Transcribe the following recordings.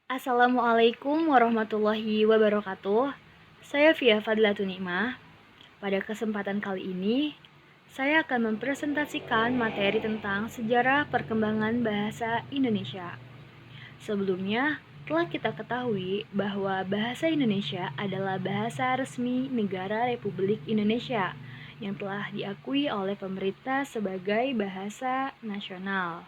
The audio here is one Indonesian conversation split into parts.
Assalamualaikum warahmatullahi wabarakatuh. Saya Via Fadlatun Nikmah. Pada kesempatan kali ini, saya akan mempresentasikan materi tentang sejarah perkembangan bahasa Indonesia. Sebelumnya, telah kita ketahui bahwa bahasa Indonesia adalah bahasa resmi negara Republik Indonesia yang telah diakui oleh pemerintah sebagai bahasa nasional.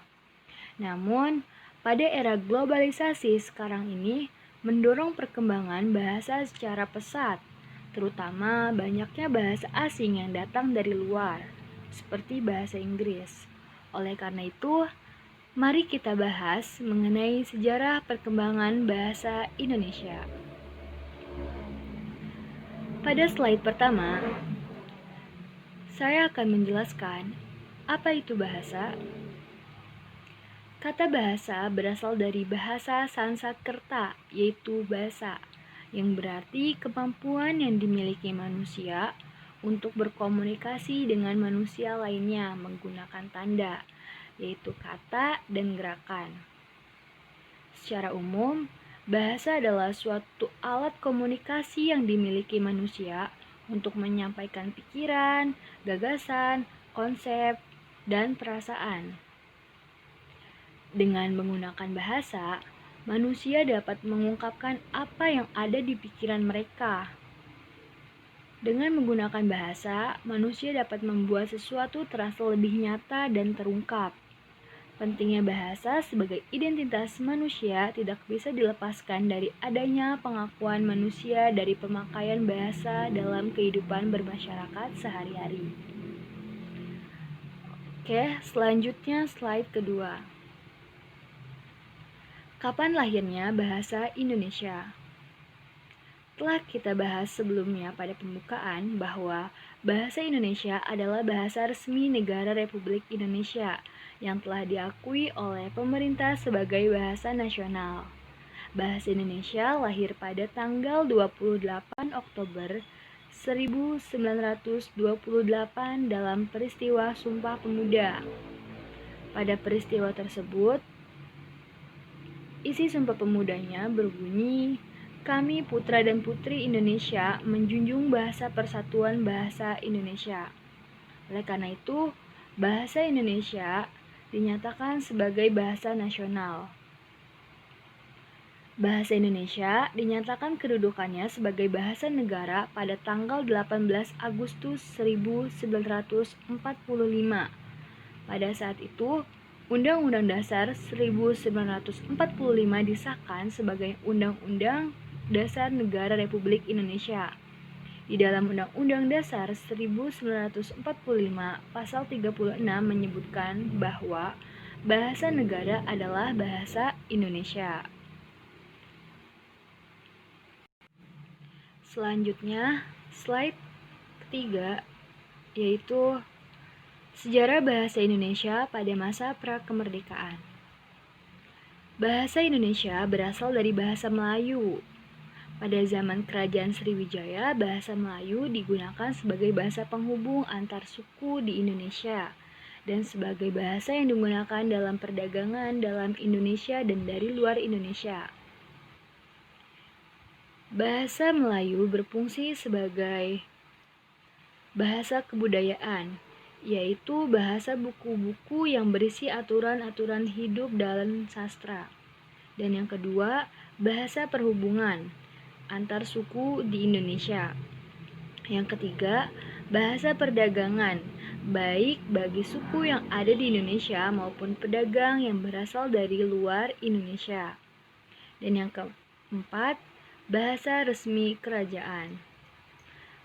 Namun, pada era globalisasi sekarang ini mendorong perkembangan bahasa secara pesat, terutama banyaknya bahasa asing yang datang dari luar, seperti bahasa Inggris. Oleh karena itu, mari kita bahas mengenai sejarah perkembangan bahasa Indonesia. Pada slide pertama, saya akan menjelaskan apa itu bahasa. Kata bahasa berasal dari bahasa Sanskerta, yaitu basa, yang berarti kemampuan yang dimiliki manusia untuk berkomunikasi dengan manusia lainnya menggunakan tanda, yaitu kata dan gerakan. Secara umum, bahasa adalah suatu alat komunikasi yang dimiliki manusia untuk menyampaikan pikiran, gagasan, konsep, dan perasaan. Dengan menggunakan bahasa, manusia dapat mengungkapkan apa yang ada di pikiran mereka. Dengan menggunakan bahasa, manusia dapat membuat sesuatu terasa lebih nyata dan terungkap. Pentingnya bahasa sebagai identitas manusia tidak bisa dilepaskan dari adanya pengakuan manusia dari pemakaian bahasa dalam kehidupan bermasyarakat sehari-hari. Oke, selanjutnya slide kedua. Kapan lahirnya bahasa Indonesia? Telah kita bahas sebelumnya pada pembukaan bahwa bahasa Indonesia adalah bahasa resmi negara Republik Indonesia yang telah diakui oleh pemerintah sebagai bahasa nasional. Bahasa Indonesia lahir pada tanggal 28 Oktober 1928 dalam peristiwa Sumpah Pemuda. Pada peristiwa tersebut, isi Sumpah Pemudanya berbunyi, "Kami putra dan putri Indonesia menjunjung bahasa persatuan bahasa Indonesia." Oleh karena itu, bahasa Indonesia dinyatakan sebagai bahasa nasional. Bahasa Indonesia dinyatakan kedudukannya sebagai bahasa negara pada tanggal 18 Agustus 1945. Pada saat itu, Undang-Undang Dasar 1945 disahkan sebagai Undang-Undang Dasar Negara Republik Indonesia. Di dalam Undang-Undang Dasar 1945, pasal 36 menyebutkan bahwa bahasa negara adalah bahasa Indonesia. Selanjutnya, slide ketiga, yaitu sejarah bahasa Indonesia pada masa prakemerdekaan. Bahasa Indonesia berasal dari bahasa Melayu. Pada zaman Kerajaan Sriwijaya, bahasa Melayu digunakan sebagai bahasa penghubung antar suku di Indonesia dan sebagai bahasa yang digunakan dalam perdagangan dalam Indonesia dan dari luar Indonesia. Bahasa Melayu berfungsi sebagai bahasa kebudayaan, yaitu bahasa buku-buku yang berisi aturan-aturan hidup dalam sastra. Dan yang kedua, bahasa perhubungan antar suku di Indonesia. Yang ketiga, bahasa perdagangan, baik bagi suku yang ada di Indonesia maupun pedagang yang berasal dari luar Indonesia. Dan yang keempat, bahasa resmi kerajaan.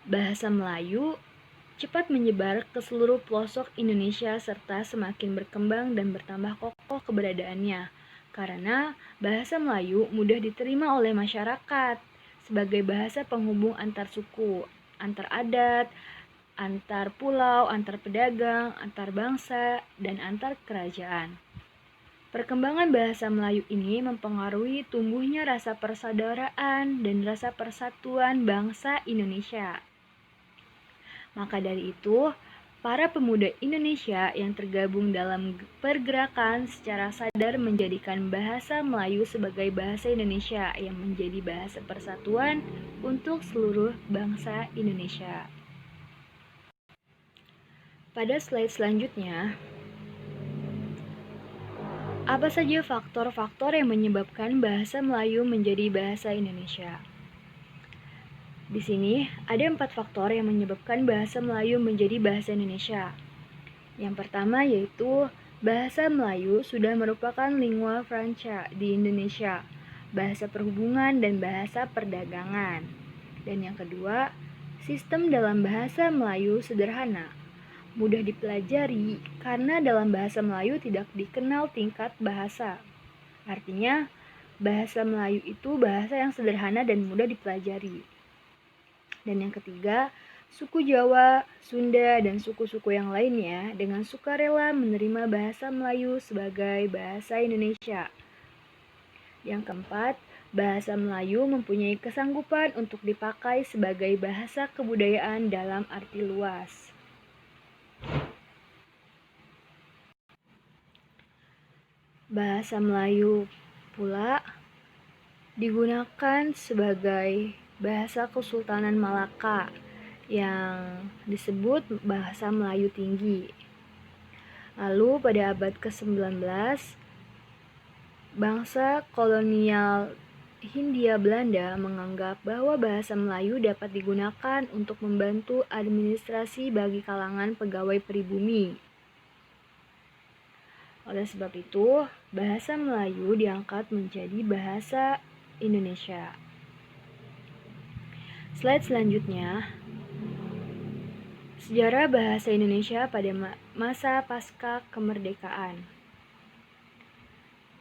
Bahasa Melayu cepat menyebar ke seluruh pelosok Indonesia serta semakin berkembang dan bertambah kokoh keberadaannya karena bahasa Melayu mudah diterima oleh masyarakat sebagai bahasa penghubung antar suku, antar adat, antar pulau, antar pedagang, antar bangsa, dan antar kerajaan. Perkembangan bahasa Melayu ini mempengaruhi tumbuhnya rasa persaudaraan dan rasa persatuan bangsa Indonesia. Maka dari itu, para pemuda Indonesia yang tergabung dalam pergerakan secara sadar menjadikan bahasa Melayu sebagai bahasa Indonesia yang menjadi bahasa persatuan untuk seluruh bangsa Indonesia. Pada slide selanjutnya, apa saja faktor-faktor yang menyebabkan bahasa Melayu menjadi bahasa Indonesia? Di sini ada 4 faktor yang menyebabkan bahasa Melayu menjadi bahasa Indonesia. Yang pertama yaitu bahasa Melayu sudah merupakan lingua franca di Indonesia, bahasa perhubungan dan bahasa perdagangan. Dan yang kedua, sistem dalam bahasa Melayu sederhana, mudah dipelajari karena dalam bahasa Melayu tidak dikenal tingkat bahasa. Artinya, bahasa Melayu itu bahasa yang sederhana dan mudah dipelajari. Dan yang ketiga, suku Jawa, Sunda, dan suku-suku yang lainnya dengan sukarela menerima bahasa Melayu sebagai bahasa Indonesia. Yang keempat, bahasa Melayu mempunyai kesanggupan untuk dipakai sebagai bahasa kebudayaan dalam arti luas. Bahasa Melayu pula digunakan sebagai bahasa Kesultanan Malaka yang disebut bahasa Melayu Tinggi. Lalu pada abad ke-19, bangsa kolonial Hindia Belanda menganggap bahwa bahasa Melayu dapat digunakan untuk membantu administrasi bagi kalangan pegawai pribumi. Oleh sebab itu, bahasa Melayu diangkat menjadi bahasa Indonesia. Slide selanjutnya, sejarah bahasa Indonesia pada masa pasca kemerdekaan.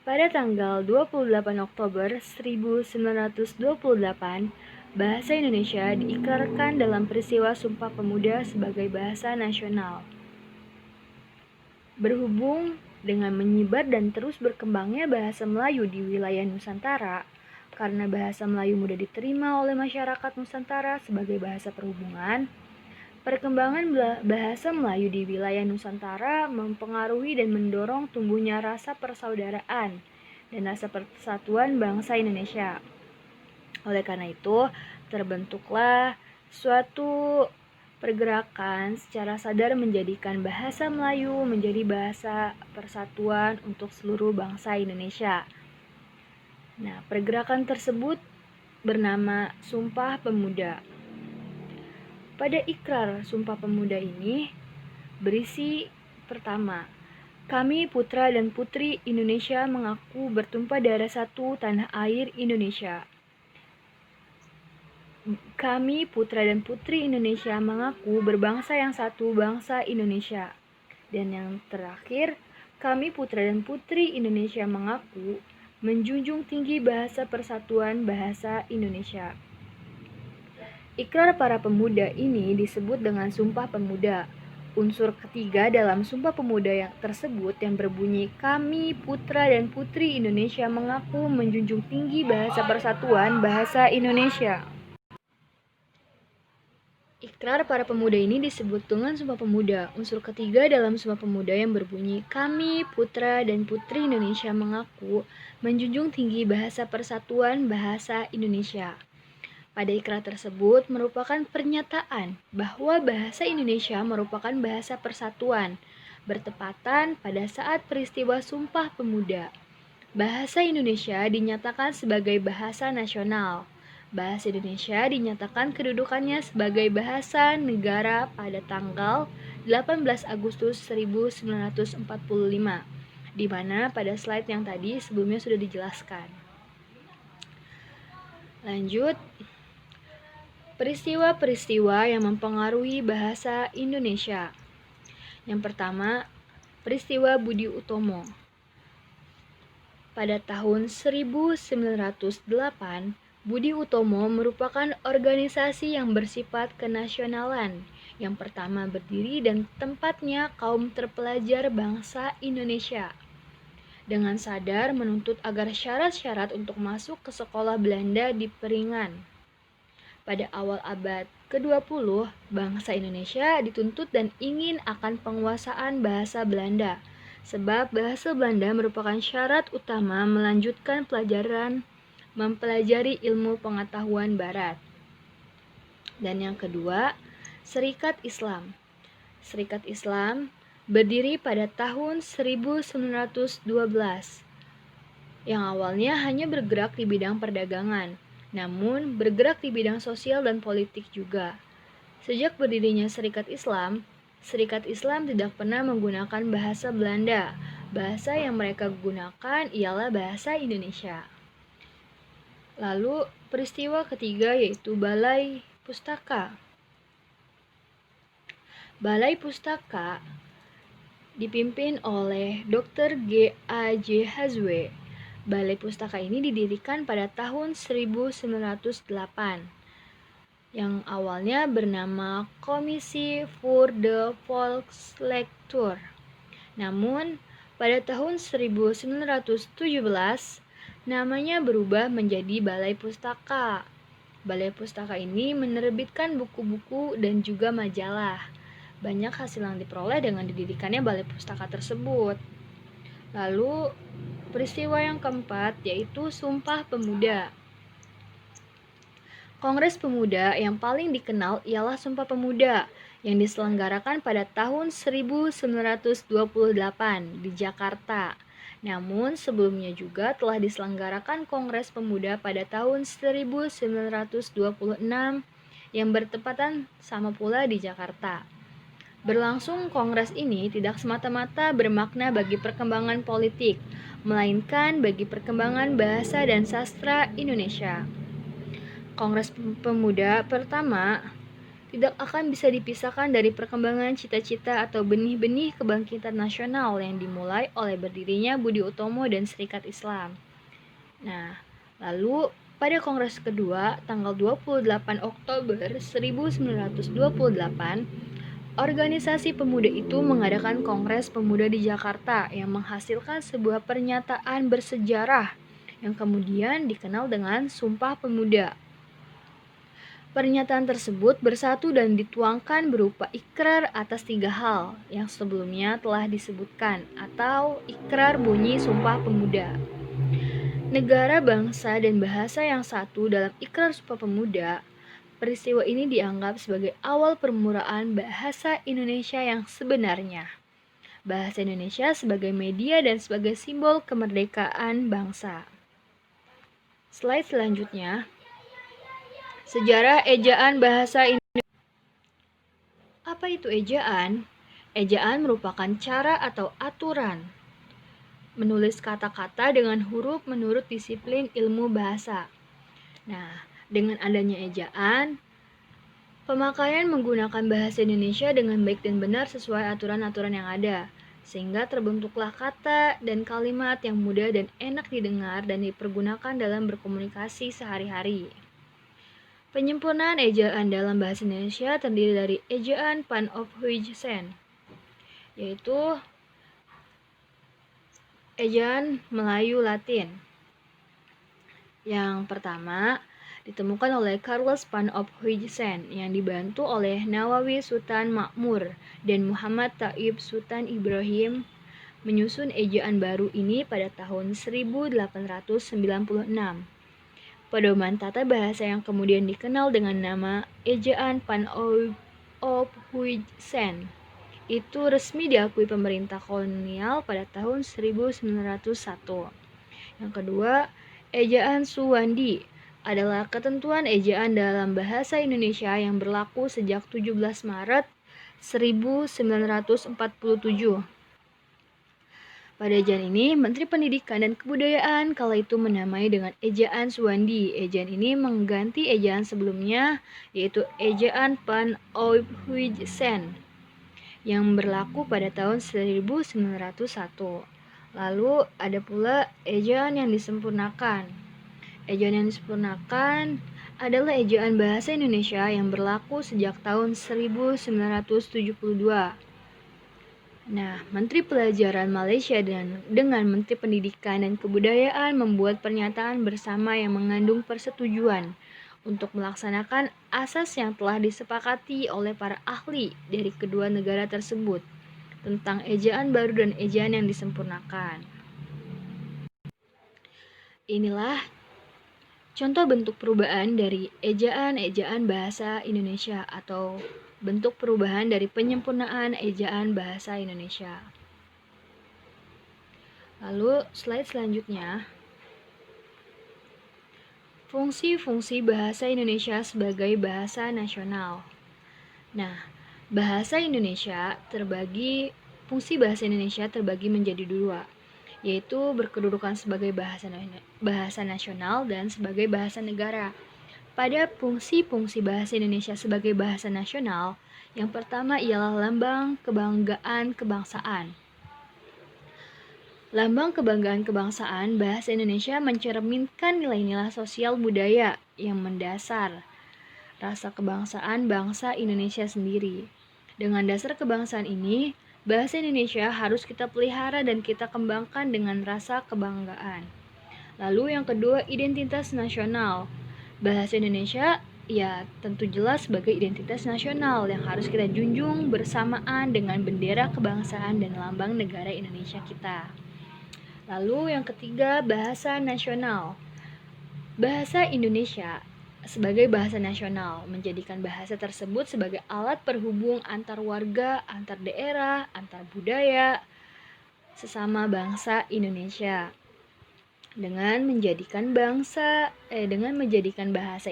Pada tanggal 28 Oktober 1928, bahasa Indonesia diikrarkan dalam peristiwa Sumpah Pemuda sebagai bahasa nasional. Berhubung dengan menyebar dan terus berkembangnya bahasa Melayu di wilayah Nusantara, karena bahasa Melayu mudah diterima oleh masyarakat Nusantara sebagai bahasa perhubungan, perkembangan bahasa Melayu di wilayah Nusantara mempengaruhi dan mendorong tumbuhnya rasa persaudaraan dan rasa persatuan bangsa Indonesia. Oleh karena itu, terbentuklah suatu pergerakan secara sadar menjadikan bahasa Melayu menjadi bahasa persatuan untuk seluruh bangsa Indonesia. Nah, pergerakan tersebut bernama Sumpah Pemuda. Pada ikrar Sumpah Pemuda ini berisi pertama, kami putra dan putri Indonesia mengaku bertumpah darah satu tanah air Indonesia. Kami putra dan putri Indonesia mengaku berbangsa yang satu, bangsa Indonesia. Dan yang terakhir, kami putra dan putri Indonesia mengaku menjunjung tinggi bahasa persatuan bahasa Indonesia. Ikrar para pemuda ini disebut dengan Sumpah Pemuda. Unsur ketiga dalam Sumpah Pemuda yang tersebut yang berbunyi kami putra dan putri Indonesia mengaku menjunjung tinggi bahasa persatuan bahasa Indonesia. Ikrar para pemuda ini disebut dengan Sumpah Pemuda. Unsur ketiga dalam Sumpah Pemuda yang berbunyi kami putra dan putri Indonesia mengaku menjunjung tinggi bahasa persatuan bahasa Indonesia. Pada ikrar tersebut merupakan pernyataan bahwa bahasa Indonesia merupakan bahasa persatuan, bertepatan pada saat peristiwa Sumpah Pemuda. Bahasa Indonesia dinyatakan sebagai bahasa nasional. Bahasa Indonesia dinyatakan kedudukannya sebagai bahasa negara pada tanggal 18 Agustus 1945, di mana pada slide yang tadi sebelumnya sudah dijelaskan. Lanjut, peristiwa-peristiwa yang mempengaruhi bahasa Indonesia. Yang pertama, peristiwa Budi Utomo. Pada tahun 1908, Budi Utomo merupakan organisasi yang bersifat kenasionalan yang pertama berdiri dan tempatnya kaum terpelajar bangsa Indonesia. Dengan sadar menuntut agar syarat-syarat untuk masuk ke sekolah Belanda diperingan. Pada awal abad ke-20, bangsa Indonesia dituntut dan ingin akan penguasaan bahasa Belanda, sebab bahasa Belanda merupakan syarat utama melanjutkan mempelajari ilmu pengetahuan Barat. Dan yang kedua, Serikat Islam. Serikat Islam berdiri pada tahun 1912, yang awalnya hanya bergerak di bidang perdagangan, namun bergerak di bidang sosial dan politik juga. Sejak berdirinya Serikat Islam tidak pernah menggunakan bahasa Belanda. Bahasa yang mereka gunakan ialah bahasa Indonesia. Lalu peristiwa ketiga yaitu Balai Pustaka. Balai Pustaka dipimpin oleh Dr. G.A.J. Hazwe. Balai Pustaka ini didirikan pada tahun 1908 yang awalnya bernama Komisi voor de Volkslektuur. Namun, pada tahun 1917, namanya berubah menjadi Balai Pustaka. Balai Pustaka ini menerbitkan buku-buku dan juga majalah. Banyak hasil yang diperoleh dengan didirikannya Balai Pustaka tersebut. Lalu, peristiwa yang keempat yaitu Sumpah Pemuda. Kongres Pemuda yang paling dikenal ialah Sumpah Pemuda yang diselenggarakan pada tahun 1928 di Jakarta. Namun sebelumnya juga telah diselenggarakan Kongres Pemuda pada tahun 1926 yang bertepatan sama pula di Jakarta. Berlangsung kongres ini tidak semata-mata bermakna bagi perkembangan politik, melainkan bagi perkembangan bahasa dan sastra Indonesia. Kongres Pemuda pertama tidak akan bisa dipisahkan dari perkembangan cita-cita atau benih-benih kebangkitan nasional yang dimulai oleh berdirinya Budi Utomo dan Serikat Islam. Nah, lalu pada kongres kedua tanggal 28 Oktober 1928, organisasi pemuda itu mengadakan Kongres Pemuda di Jakarta yang menghasilkan sebuah pernyataan bersejarah yang kemudian dikenal dengan Sumpah Pemuda. Pernyataan tersebut bersatu dan dituangkan berupa ikrar atas 3 hal yang sebelumnya telah disebutkan atau ikrar bunyi Sumpah Pemuda. Negara, bangsa, dan bahasa yang satu dalam ikrar Sumpah Pemuda. Peristiwa ini dianggap sebagai awal permulaan bahasa Indonesia yang sebenarnya. Bahasa Indonesia sebagai media dan sebagai simbol kemerdekaan bangsa. Slide selanjutnya. Sejarah ejaan bahasa Indonesia. Apa itu ejaan? Ejaan merupakan cara atau aturan menulis kata-kata dengan huruf menurut disiplin ilmu bahasa. Nah, dengan adanya ejaan, pemakaian menggunakan bahasa Indonesia dengan baik dan benar sesuai aturan-aturan yang ada, sehingga terbentuklah kata dan kalimat yang mudah dan enak didengar dan dipergunakan dalam berkomunikasi sehari-hari. Penyempurnaan ejaan dalam bahasa Indonesia terdiri dari ejaan Pan of Huijsen, yaitu ejaan Melayu Latin. Yang pertama ditemukan oleh Carlos Pan of Huijsen yang dibantu oleh Nawawi Sultan Makmur dan Muhammad Thaib Sultan Ibrahim menyusun ejaan baru ini pada tahun 1896. Pedoman tata bahasa yang kemudian dikenal dengan nama ejaan Pan of Huijsen itu resmi diakui pemerintah kolonial pada tahun 1901. Yang kedua, ejaan Suwandi adalah ketentuan ejaan dalam bahasa Indonesia yang berlaku sejak 17 Maret 1947. Pada ejaan ini, Menteri Pendidikan dan Kebudayaan kala itu menamai dengan ejaan Suwandi. Ejaan ini mengganti ejaan sebelumnya, yaitu ejaan Pan of Huijsen yang berlaku pada tahun 1901. Lalu ada pula ejaan yang disempurnakan. Ejaan yang disempurnakan adalah ejaan bahasa Indonesia yang berlaku sejak tahun 1972. Nah, Menteri Pelajaran Malaysia dengan Menteri Pendidikan dan Kebudayaan membuat pernyataan bersama yang mengandung persetujuan untuk melaksanakan asas yang telah disepakati oleh para ahli dari kedua negara tersebut tentang ejaan baru dan ejaan yang disempurnakan. Inilah contoh bentuk perubahan dari ejaan-ejaan bahasa Indonesia atau bentuk perubahan dari penyempurnaan ejaan bahasa Indonesia. Lalu slide selanjutnya, fungsi-fungsi bahasa Indonesia sebagai bahasa nasional. Nah, fungsi bahasa Indonesia terbagi menjadi dua, yaitu berkedudukan sebagai bahasa nasional dan sebagai bahasa negara. Pada fungsi-fungsi bahasa Indonesia sebagai bahasa nasional, yang pertama ialah lambang kebanggaan kebangsaan. Lambang kebanggaan kebangsaan bahasa Indonesia mencerminkan nilai-nilai sosial budaya yang mendasar rasa kebangsaan bangsa Indonesia sendiri. Dengan dasar kebangsaan ini, bahasa Indonesia harus kita pelihara dan kita kembangkan dengan rasa kebanggaan. Lalu yang kedua, identitas nasional. Bahasa Indonesia ya tentu jelas sebagai identitas nasional yang harus kita junjung bersamaan dengan bendera kebangsaan dan lambang negara Indonesia kita. Lalu yang ketiga, bahasa nasional. Bahasa Indonesia sebagai bahasa nasional menjadikan bahasa tersebut sebagai alat perhubung antar warga, antar daerah, antar budaya, sesama bangsa Indonesia. Dengan menjadikan bahasa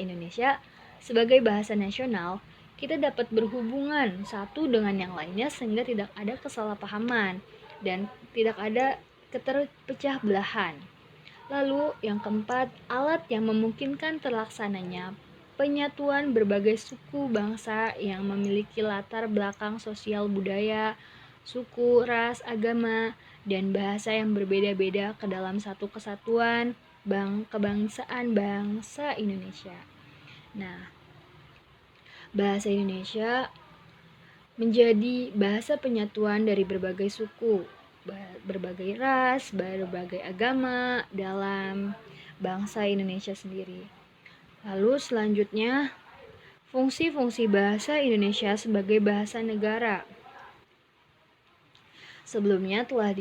Indonesia sebagai bahasa nasional, kita dapat berhubungan satu dengan yang lainnya sehingga tidak ada kesalahpahaman dan tidak ada keterpecah belahan. Lalu yang keempat, alat yang memungkinkan terlaksananya penyatuan berbagai suku bangsa yang memiliki latar belakang sosial budaya, suku, ras, agama, dan bahasa yang berbeda-beda ke dalam satu kesatuan kebangsaan bangsa Indonesia. Nah, bahasa Indonesia menjadi bahasa penyatuan dari berbagai suku, berbagai ras, berbagai agama dalam bangsa Indonesia sendiri. Lalu selanjutnya, fungsi-fungsi bahasa Indonesia sebagai bahasa negara. Sebelumnya telah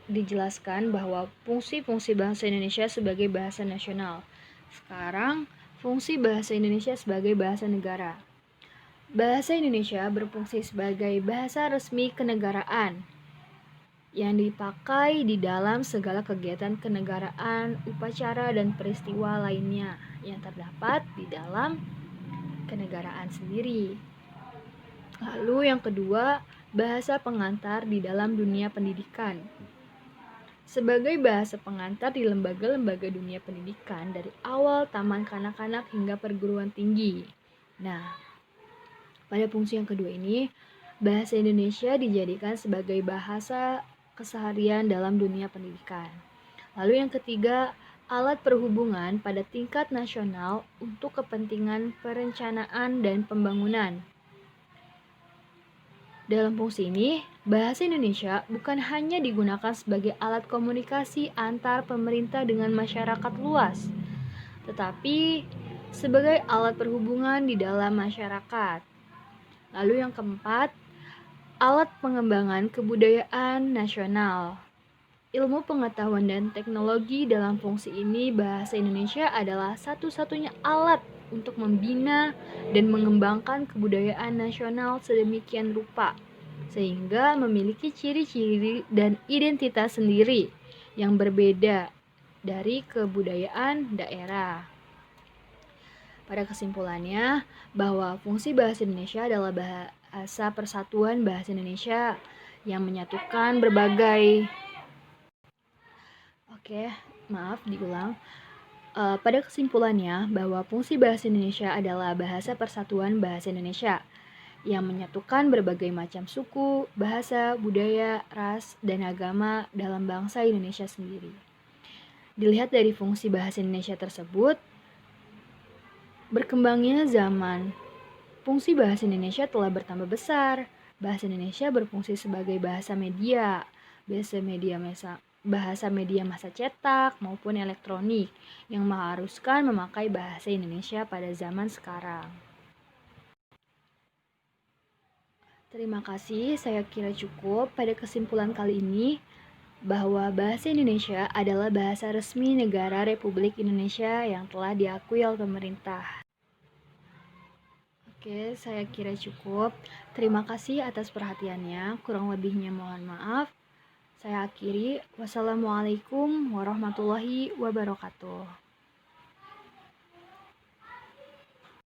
dijelaskan bahwa fungsi-fungsi bahasa Indonesia sebagai bahasa nasional. Sekarang, fungsi bahasa Indonesia sebagai bahasa negara. Bahasa Indonesia berfungsi sebagai bahasa resmi kenegaraan yang dipakai di dalam segala kegiatan kenegaraan, upacara, dan peristiwa lainnya yang terdapat di dalam kenegaraan sendiri. Lalu yang kedua, bahasa pengantar di dalam dunia pendidikan. Sebagai bahasa pengantar di lembaga-lembaga dunia pendidikan dari awal taman kanak-kanak hingga perguruan tinggi. Nah, pada fungsi yang kedua ini, bahasa Indonesia dijadikan sebagai bahasa keseharian dalam dunia pendidikan. Lalu yang ketiga, alat perhubungan pada tingkat nasional untuk kepentingan perencanaan dan pembangunan. Dalam fungsi ini, bahasa Indonesia bukan hanya digunakan sebagai alat komunikasi antar pemerintah dengan masyarakat luas, tetapi sebagai alat perhubungan di dalam masyarakat. Lalu yang keempat, alat pengembangan kebudayaan nasional. Ilmu pengetahuan dan teknologi dalam fungsi ini, bahasa Indonesia adalah satu-satunya alat untuk membina dan mengembangkan kebudayaan nasional sedemikian rupa, sehingga memiliki ciri-ciri dan identitas sendiri yang berbeda dari kebudayaan daerah. Pada kesimpulannya, bahwa fungsi bahasa Indonesia adalah bahasa persatuan bahasa Indonesia yang menyatukan berbagai pada kesimpulannya, bahwa fungsi bahasa Indonesia adalah bahasa persatuan bahasa Indonesia yang menyatukan berbagai macam suku, bahasa, budaya, ras, dan agama dalam bangsa Indonesia sendiri. Dilihat dari fungsi bahasa Indonesia tersebut, berkembangnya zaman, fungsi bahasa Indonesia telah bertambah besar. Bahasa Indonesia berfungsi sebagai bahasa media bahasa media massa cetak maupun elektronik yang mengharuskan memakai bahasa Indonesia pada zaman sekarang. Terima kasih, saya kira cukup pada kesimpulan kali ini bahwa bahasa Indonesia adalah bahasa resmi negara Republik Indonesia yang telah diakui oleh pemerintah. Oke, saya kira cukup. Terima kasih atas perhatiannya. Kurang lebihnya mohon maaf. Saya akhiri. Wassalamualaikum warahmatullahi wabarakatuh.